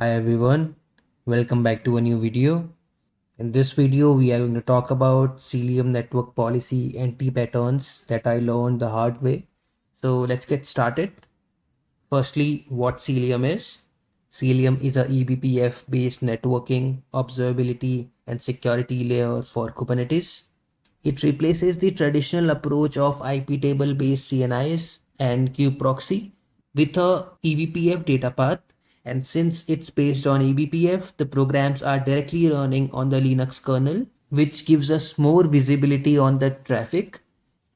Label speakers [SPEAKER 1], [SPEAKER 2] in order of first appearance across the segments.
[SPEAKER 1] Hi everyone, welcome back to a new video. In this video, we are going to talk about Cilium Network Policy anti-patterns that I learned the hard way. So let's get started. Firstly, what Cilium is. Cilium is a eBPF based networking, observability, and security layer for Kubernetes. It replaces the traditional approach of IP table based CNIs and kube-proxy with a eBPF data path. And since it's based on eBPF, the programs are directly running on the Linux kernel, which gives us more visibility on the traffic.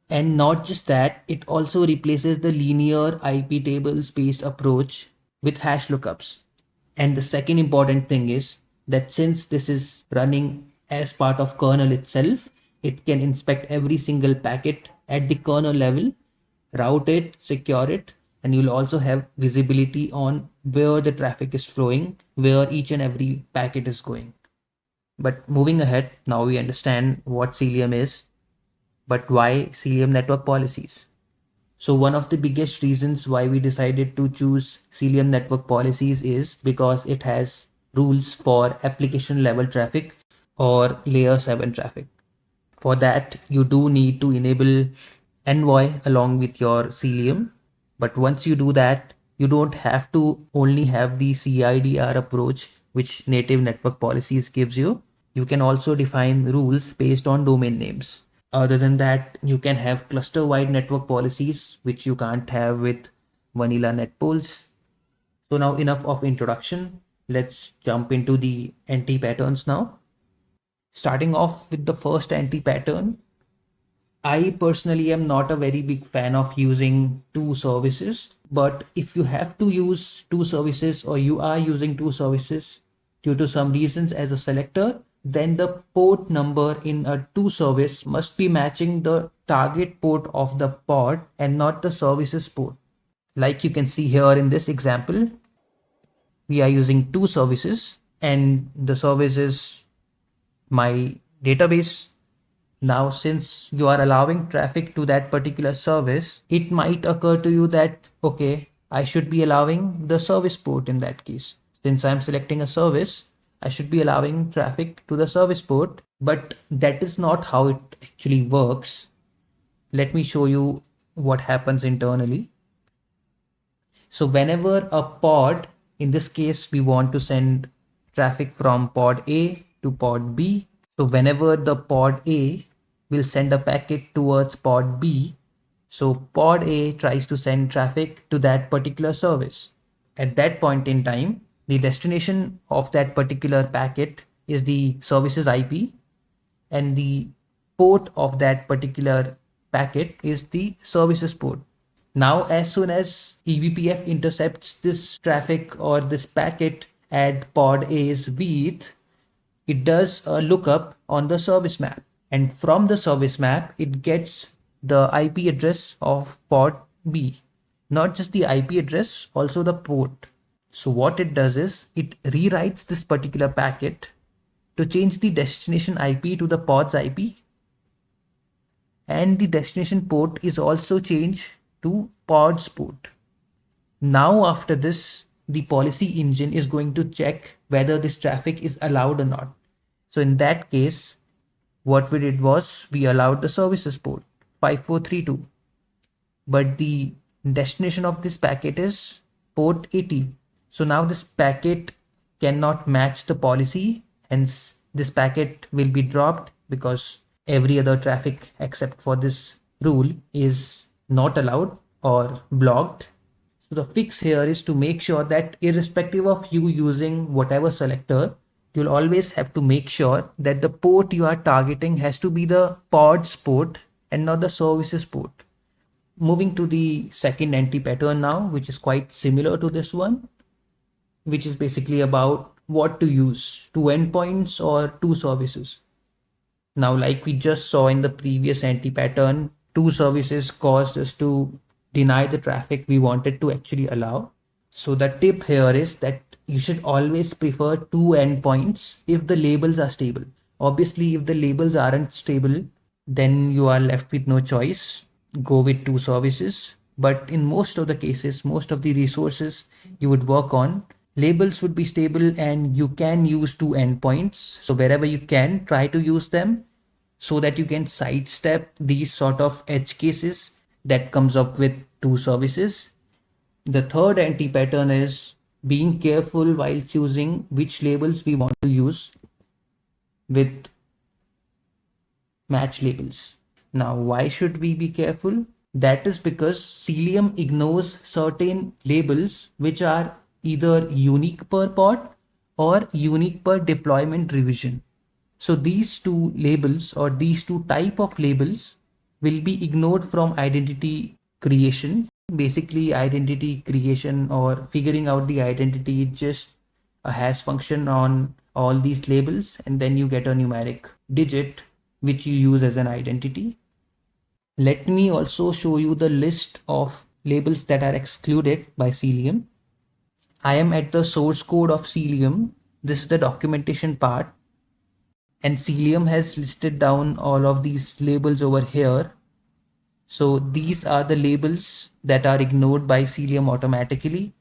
[SPEAKER 1] And not just that, it also replaces the linear IP tables based approach with hash lookups. And the second important thing is that since this is running as part of kernel itself, it can inspect every single packet at the kernel level, route it, secure it, and you'll also have visibility on where the traffic is flowing, where each and every packet is going. But moving ahead, now we understand what Cilium is, but why Cilium Network Policies? So one of the biggest reasons why we decided to choose Cilium Network Policies is because it has rules for application level traffic or layer 7 traffic. For that, you do need to enable Envoy along with your Cilium. But once you do that, you don't have to only have the CIDR approach, which native network policies gives you. You can also define rules based on domain names. Other than that, you can have cluster-wide network policies, which you can't have with vanilla netpools. So now enough of introduction. Let's jump into the anti-patterns now. Starting off with the first anti-pattern, I personally am not a very big fan of using two services, but if you have to use two services or you are using two services due to some reasons as a selector, then the port number in a two service must be matching the target port of the pod and not the services port. Like you can see here in this example, we are using two services and the service is my database. Now, since you are allowing traffic to that particular service, it might occur to you that, okay, I should be allowing the service port in that case. Since I'm selecting a service, I should be allowing traffic to the service port, but that is not how it actually works. Let me show you what happens internally. So whenever a pod, in this case, we want to send traffic from pod A to pod B. So whenever the pod A will send a packet towards pod B, so pod A tries to send traffic to that particular service. At that point in time, the destination of that particular packet is the service's IP, and the port of that particular packet is the services port. Now, as soon as eBPF intercepts this traffic or this packet at pod A's with, it does a lookup on the service map. And from the service map, it gets the IP address of pod B. Not just the IP address, also the port. So what it does is, it rewrites this particular packet to change the destination IP to the pod's IP. And the destination port is also changed to pod's port. Now after this, the policy engine is going to check whether this traffic is allowed or not. So in that case, what we did was we allowed the services port 5432, but the destination of this packet is port 80. So now this packet cannot match the policy, hence this packet will be dropped because every other traffic except for this rule is not allowed or blocked. So the fix here is to make sure that irrespective of you using whatever selector, you'll always have to make sure that the port you are targeting has to be the pod's port and not the services port. Moving to the second anti-pattern now, which is quite similar to this one, which is basically about what to use, two endpoints or two services. Now, like we just saw in the previous anti-pattern, two services caused us to deny the traffic we wanted to actually allow. So the tip here is that you should always prefer two endpoints if the labels are stable. Obviously, if the labels aren't stable, then you are left with no choice. Go with two services. But in most of the cases, most of the resources you would work on, Labels would be stable and you can use two endpoints. So wherever you can, try to use them so that you can sidestep these sort of edge cases that comes up with two services. The third anti-pattern is being careful while choosing which labels we want to use with match labels. Now, why should we be careful? That is because Cilium ignores certain labels which are either unique per pod or unique per deployment revision. So these two labels or these two type of labels will be ignored from identity creation. Basically, identity creation or figuring out the identity is just a hash function on all these labels, and then you get a numeric digit which you use as an identity. Let me also show you the list of labels that are excluded by Cilium. I am at the source code of Cilium. This is the documentation part. And Cilium has listed down all of these labels over here. So these are the labels that are ignored by Cilium automatically.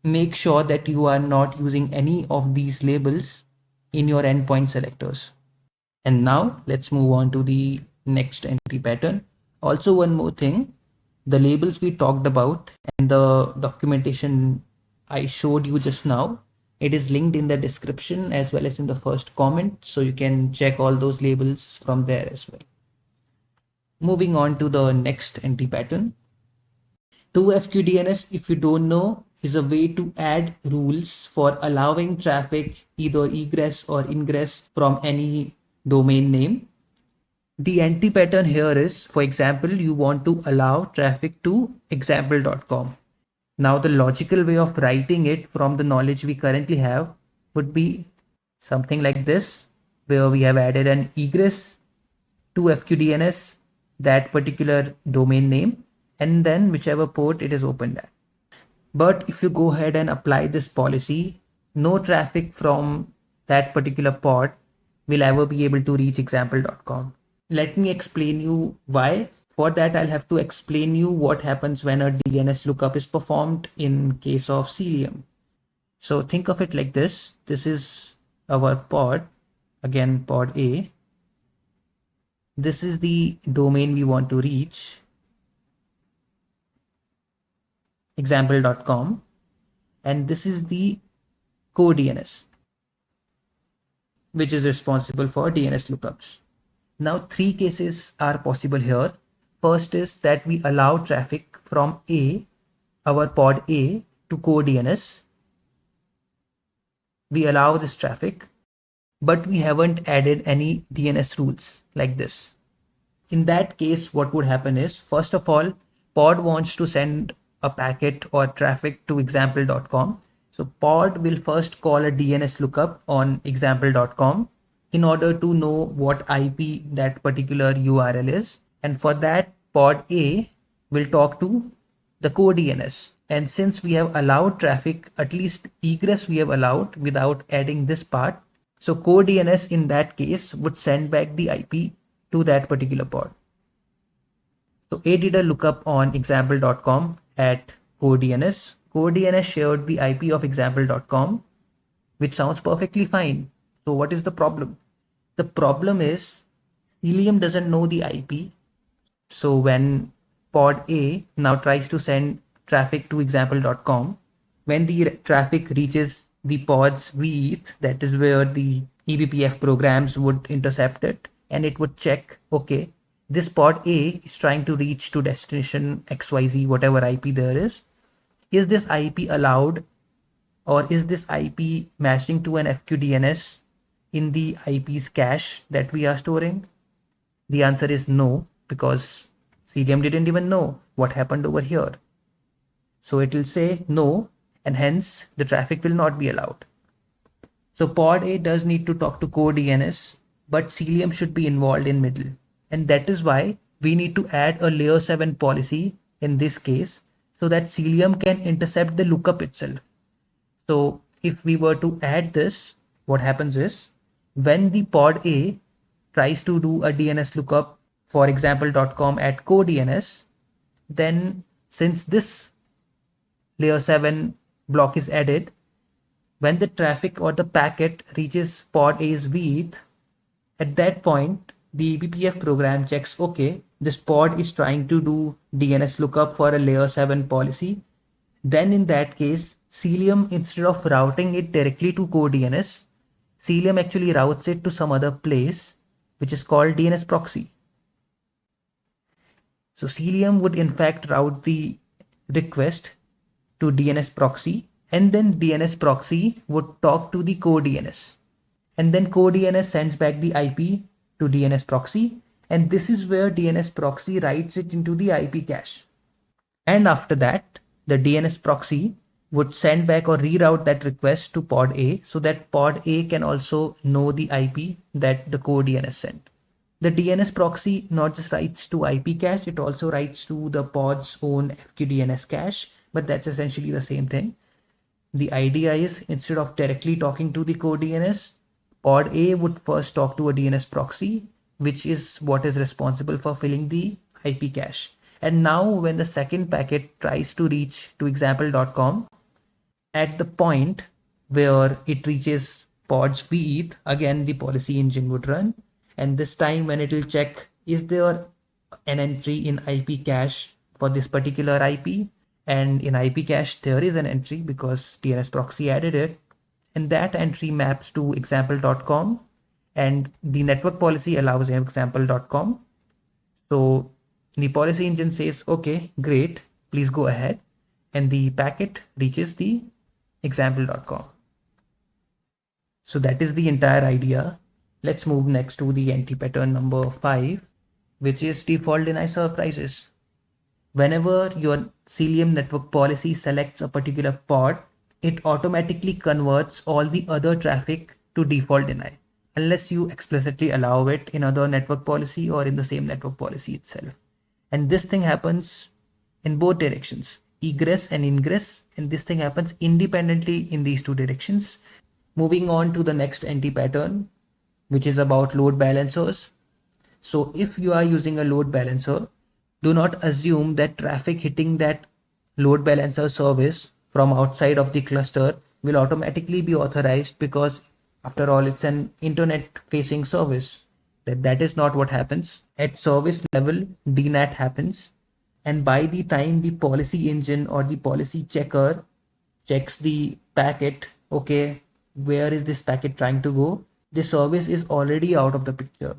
[SPEAKER 1] Make sure that you are not using any of these labels in your endpoint selectors. And now let's move on to the next entry pattern. Also, one more thing, the labels we talked about and the documentation I showed you just now, it is linked in the description as well as in the first comment. So you can check all those labels from there as well. Moving on to the next entry pattern. 2FQDNS, if you don't know, is a way to add rules for allowing traffic either egress or ingress from any domain name. The anti-pattern here is, for example, you want to allow traffic to example.com. Now the logical way of writing it from the knowledge we currently have would be something like this, where we have added an egress to FQDNS, that particular domain name, and then whichever port it is opened at. But if you go ahead and apply this policy, no traffic from that particular pod will ever be able to reach example.com. Let me explain you why. For that, I'll have to explain you what happens when a DNS lookup is performed in case of Cilium. So think of it like this. This is our pod, again pod A. This is the domain we want to reach, example.com, and this is the core DNS, which is responsible for DNS lookups. Now, three cases are possible here. First is that we allow traffic from A, our pod A, to core DNS. We allow this traffic, but we haven't added any DNS rules like this. In that case, what would happen is, first of all, pod wants to send a packet or traffic to example.com. So pod will first call a DNS lookup on example.com in order to know what IP that particular URL is. And for that, pod A will talk to the core DNS. And since we have allowed traffic, at least egress we have allowed without adding this part. So core DNS in that case would send back the IP to that particular pod. So A did a lookup on example.com at core DNS. Core DNS shared the IP of example.com, which sounds perfectly fine. So what is the problem? The problem is Cilium doesn't know the IP. So when pod A now tries to send traffic to example.com, when the traffic reaches the pod's VETH, that is where the eBPF programs would intercept it, and it would check, okay, this pod A is trying to reach to destination XYZ, whatever IP there is. Is this IP allowed, or is this IP matching to an FQDNS in the IP's cache that we are storing? The answer is no, because Cilium didn't even know what happened over here. So it will say no, and hence the traffic will not be allowed. So pod A does need to talk to core DNS, but Cilium should be involved in middle. And that is why we need to add a layer 7 policy in this case, so that Cilium can intercept the lookup itself. So if we were to add this, what happens is, when the pod A tries to do a DNS lookup for example.com at core DNS, then since this layer 7 block is added, When the traffic or the packet reaches pod A's VETH, at that point, the eBPF program checks, okay, this pod is trying to do DNS lookup for a layer 7 policy. Then in that case, Cilium, instead of routing it directly to core DNS, Cilium actually routes it to some other place, which is called DNS proxy. So Cilium would in fact route the request to DNS proxy, and then DNS proxy would talk to the core DNS. And then core DNS sends back the IP to DNS proxy, and this is where DNS proxy writes it into the IP cache. And after that, the DNS proxy would send back or reroute that request to pod A so that pod A can also know the IP that the core DNS sent. The DNS proxy not just writes to IP cache, it also writes to the pod's own FQDNS cache, but that's essentially the same thing. The idea is, instead of directly talking to the core DNS, pod A would first talk to a DNS proxy, which is what is responsible for filling the IP cache. And now when the second packet tries to reach to example.com, at the point where it reaches pod's VETH, again the policy engine would run. And this time when it will check, is there an entry in IP cache for this particular IP? And in IP cache, there is an entry because DNS proxy added it. And that entry maps to example.com. And the network policy allows example.com. So the policy engine says, okay, great, please go ahead. And the packet reaches the example.com. So that is the entire idea. Let's move next to the anti-pattern number 5, which is default deny surprises. Whenever your Cilium network policy selects a particular pod, it automatically converts all the other traffic to default deny, unless you explicitly allow it in other network policy or in the same network policy itself. And this thing happens in both directions, egress and ingress, and this thing happens independently in these two directions. Moving on to the next anti-pattern, which is about load balancers. So if you are using a load balancer, do not assume that traffic hitting that load balancer service from outside of the cluster will automatically be authorized, because after all, it's an internet facing service. That is not what happens. At service level, DNAT happens. And by the time the policy engine or the policy checker checks the packet, okay, where is this packet trying to go? The service is already out of the picture.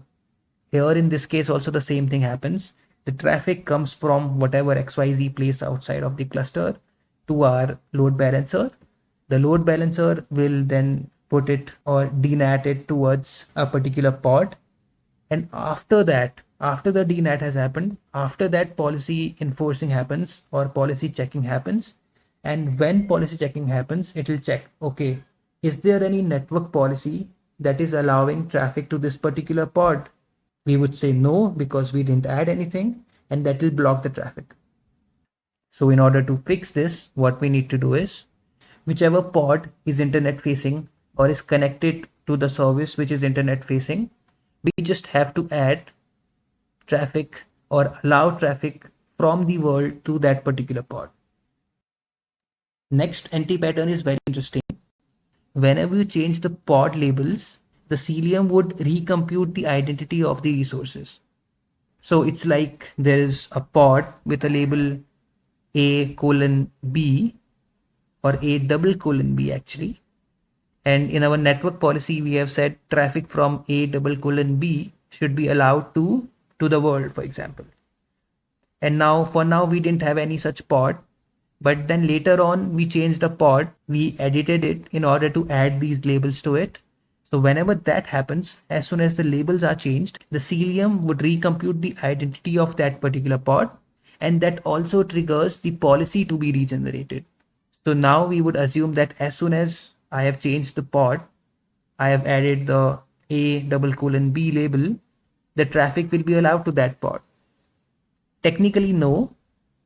[SPEAKER 1] Here in this case also the same thing happens. The traffic comes from whatever XYZ place outside of the cluster to our load balancer. The load balancer will then put it or DNAT it towards a particular pod. And after that, after the DNAT has happened, after that policy enforcing happens or policy checking happens. And when policy checking happens, it will check, okay, is there any network policy that is allowing traffic to this particular pod? We would say no, because we didn't add anything, and that will block the traffic. So in order to fix this, what we need to do is, whichever pod is internet facing or is connected to the service which is internet facing, we just have to add traffic or allow traffic from the world to that particular pod. Next anti-pattern is very interesting. Whenever you change the pod labels, the Cilium would recompute the identity of the resources. So it's like there is a pod with a label A:B or A::B actually. And in our network policy, we have said traffic from A::B should be allowed to the world, for example. And now for now, we didn't have any such pod. But then later on, we changed a pod, we edited it in order to add these labels to it. So whenever that happens, as soon as the labels are changed, the Cilium would recompute the identity of that particular pod, and that also triggers the policy to be regenerated. So now we would assume that as soon as I have changed the pod, I have added the A::B label, the traffic will be allowed to that pod. Technically, no.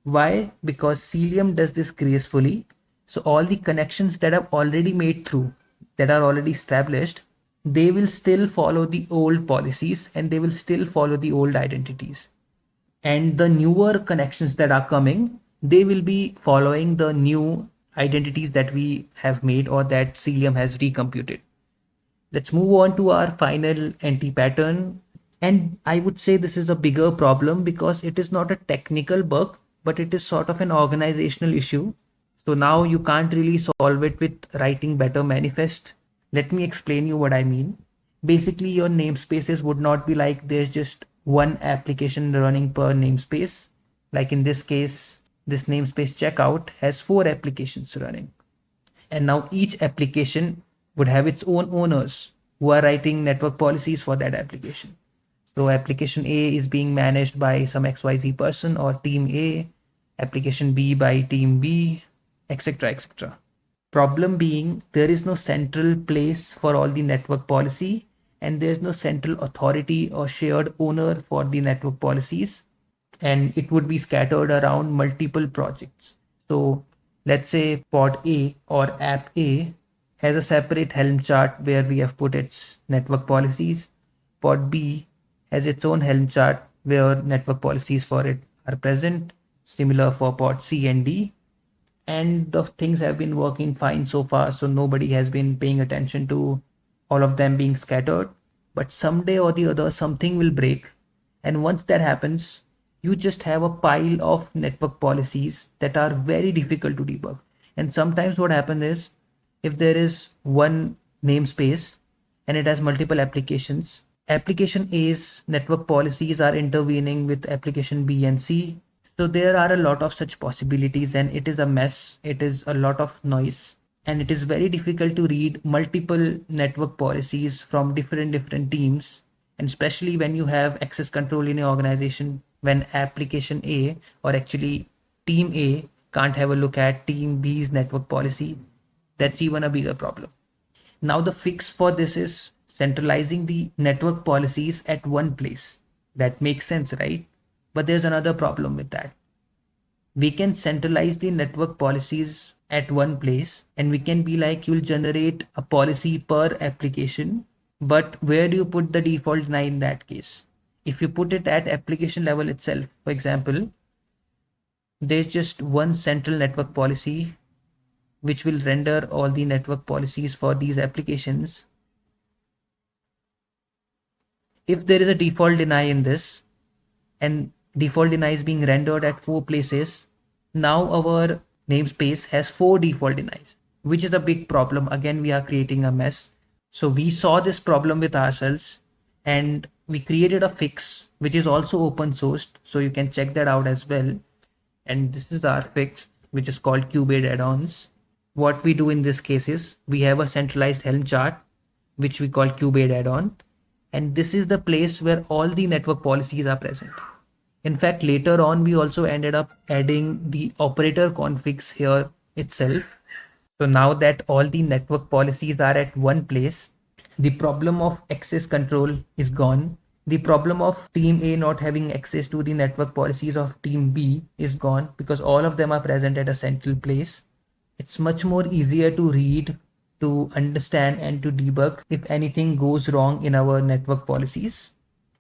[SPEAKER 1] Why? Because Cilium does this gracefully. So all the connections that are already made through, that are already established, they will still follow the old policies and they will still follow the old identities. And the newer connections that are coming, they will be following the new identities that we have made or that Cilium has recomputed. Let's move on to our final anti-pattern. And I would say this is a bigger problem because it is not a technical bug, but it is sort of an organizational issue. So now you can't really solve it with writing better manifest. Let me explain you what I mean. Basically, your namespaces would not be like there's just one application running per namespace. Like in this case, this namespace checkout has 4 applications running. And now each application would have its own owners who are writing network policies for that application. So application A is being managed by some XYZ person or team A, application B by team B, etc. etc. Problem being there is no central place for all the network policy, and there is no central authority or shared owner for the network policies, and it would be scattered around multiple projects. So let's say pod A or app A has a separate Helm chart where we have put its network policies. Pod B has its own Helm chart where network policies for it are present, similar for pod C and D. And the things have been working fine so far, so nobody has been paying attention to all of them being scattered. But someday or the other, something will break. And once that happens, you just have a pile of network policies that are very difficult to debug. And sometimes what happens is if there is one namespace and it has multiple applications, application A's network policies are intervening with application B and C. So there are a lot of such possibilities and it is a mess. It is a lot of noise and it is very difficult to read multiple network policies from different teams. And especially when you have access control in your organization, when application A or actually team A can't have a look at team B's network policy, that's even a bigger problem. Now the fix for this is centralizing the network policies at one place. That makes sense, right? But there's another problem with that. We can centralize the network policies at one place and we can be like, you'll generate a policy per application, but where do you put the default deny in that case? If you put it at application level itself, for example, there's just one central network policy which will render all the network policies for these applications. If there is a default deny in this and default deny is being rendered at 4 places, now our namespace has 4 default denies, which is a big problem. Again, we are creating a mess. So we saw this problem with ourselves and we created a fix which is also open sourced, so you can check that out as well. And this is our fix, which is called kube add-ons. What we do in this case is we have a centralized Helm chart which we call kube add-on, and this is the place where all the network policies are present. In fact, later on we also ended up adding the operator configs here itself. So now that all the network policies are at one place, the problem of access control is gone. The problem of team A not having access to the network policies of team B is gone because all of them are present at a central place. It's much more easier to read, to understand and to debug if anything goes wrong in our network policies.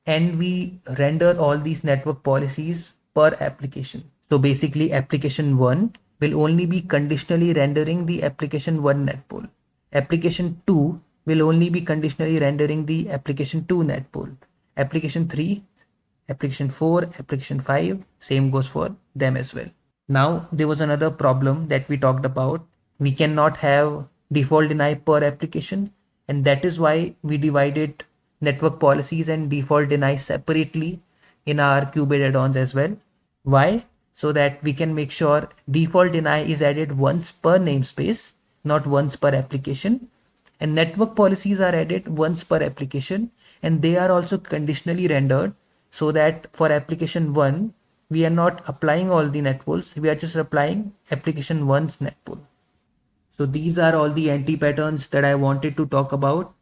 [SPEAKER 1] And we render all these network policies per application. So basically application 1 will only be conditionally rendering the application 1 netpol. Application 2 will only be conditionally rendering the application 2 netpol. Application 3, application 4, application 5, same goes for them as well. Now there was another problem that we talked about. We cannot have default deny per application, and that is why we divided network policies and default deny separately in our kube add-ons as well. Why? So that we can make sure default deny is added once per namespace, not once per application, and network policies are added once per application, and they are also conditionally rendered so that for application 1 we are not applying all the netpols, we are just applying application 1's netpol. So these are all the anti-patterns that I wanted to talk about.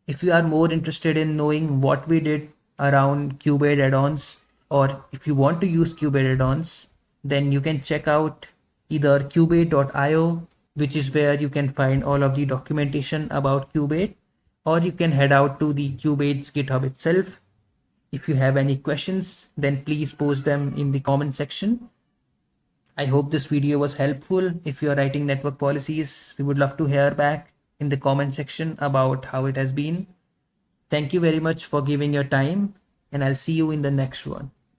[SPEAKER 1] If you are more interested in knowing what we did around kube add-ons, or if you want to use kube add-ons, then you can check out either kube.io, which is where you can find all of the documentation about kube, or you can head out to the Kube's GitHub itself. If you have any questions, then please post them in the comment section. I hope this video was helpful. If you are writing network policies, we would love to hear back in the comment section about how it has been. Thank you very much for giving your time, and I'll see you in the next one.